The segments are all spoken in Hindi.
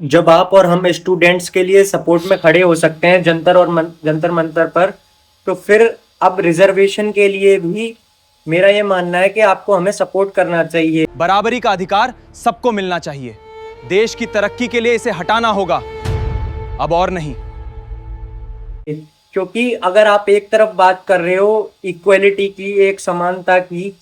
जब आप और हम स्टूडेंट्स के लिए सपोर्ट में खड़े हो सकते हैं जंतर मंतर पर, तो फिर अब रिजर्वेशन के लिए भी मेरा ये मानना है कि आपको हमें सपोर्ट करना चाहिए। बराबरी का अधिकार सबको मिलना चाहिए। देश की तरक्की के लिए इसे हटाना होगा, अब और नहीं। क्योंकि अगर आप एक तरफ बात कर रहे हो इक्वलिटी की, एक समानता की,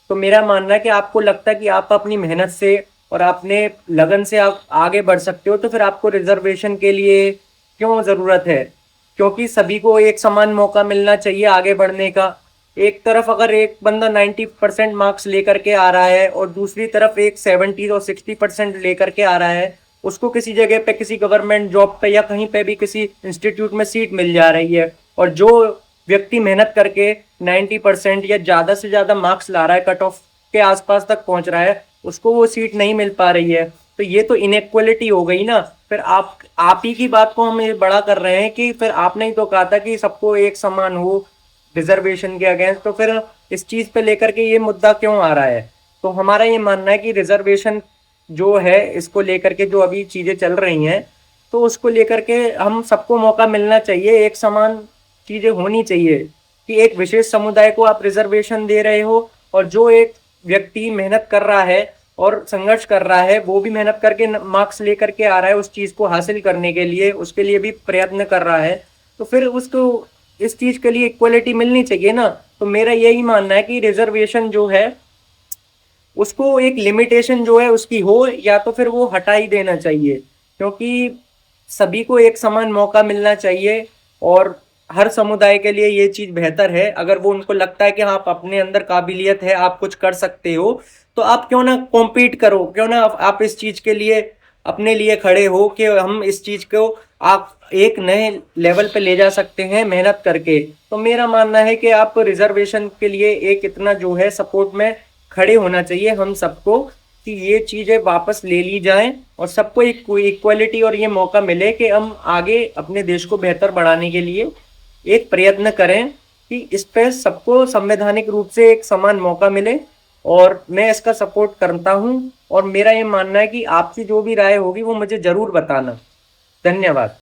तो मेरा मानना है कि आपको लगता है कि आप अपनी मेहनत से और अपने लगन से आप आगे बढ़ सकते हो, तो फिर आपको रिजर्वेशन के लिए क्यों ज़रूरत है? क्योंकि सभी को एक समान मौका मिलना चाहिए आगे बढ़ने का। एक तरफ अगर एक बंदा 90% मार्क्स लेकर के आ रहा है और दूसरी तरफ एक 70 और 60% लेकर के आ रहा है, उसको किसी जगह पे किसी गवर्नमेंट जॉब पे या कहीं पे भी किसी इंस्टीट्यूट में सीट मिल जा रही है, और जो व्यक्ति मेहनत करके 90% या ज़्यादा से ज़्यादा मार्क्स ला रहा है, कट ऑफ के आसपास तक पहुंच रहा है, उसको वो सीट नहीं मिल पा रही है। तो ये तो इनइक्वलिटी हो गई ना। फिर आप ही की बात को हम ये बड़ा कर रहे हैं कि फिर आपने ही तो कहा था कि सबको एक समान हो रिजर्वेशन के अगेंस्ट, तो फिर इस चीज पे लेकर के ये मुद्दा क्यों आ रहा है? तो हमारा ये मानना है कि रिजर्वेशन जो है इसको लेकर के जो अभी चीजें चल रही हैं, तो उसको लेकर के हम सबको मौका मिलना चाहिए, एक समान चीजें होनी चाहिए कि एक विशेष समुदाय को आप रिजर्वेशन दे रहे हो, और जो एक व्यक्ति मेहनत कर रहा है और संघर्ष कर रहा है, वो भी मेहनत करके मार्क्स लेकर के आ रहा है उस चीज को हासिल करने के लिए, उसके लिए भी प्रयत्न कर रहा है, तो फिर उसको इस चीज के लिए इक्वलिटी मिलनी चाहिए ना। तो मेरा यही मानना है कि रिजर्वेशन जो है उसको एक लिमिटेशन जो है उसकी हो, या तो फिर वो हटा ही देना चाहिए, क्योंकि सभी को एक समान मौका मिलना चाहिए। और हर समुदाय के लिए ये चीज बेहतर है। अगर वो उनको लगता है कि हाँ, आप अपने अंदर काबिलियत है, आप कुछ कर सकते हो, तो आप क्यों ना कॉम्पीट करो, क्यों ना आप इस चीज के लिए अपने लिए खड़े हो कि हम इस चीज को आप एक नए लेवल पे ले जा सकते हैं मेहनत करके। तो मेरा मानना है कि आप रिजर्वेशन के लिए एक इतना जो है सपोर्ट में खड़े होना चाहिए हम सबको, कि ये चीजें वापस ले ली जाएं और सबको एक इक्वलिटी और ये मौका मिले कि हम आगे अपने देश को बेहतर बढ़ाने के लिए एक प्रयत्न करें कि इस पे सबको संवैधानिक रूप से एक समान मौका मिले। और मैं इसका सपोर्ट करता हूं, और मेरा ये मानना है कि आपकी जो भी राय होगी वो मुझे जरूर बताना। धन्यवाद।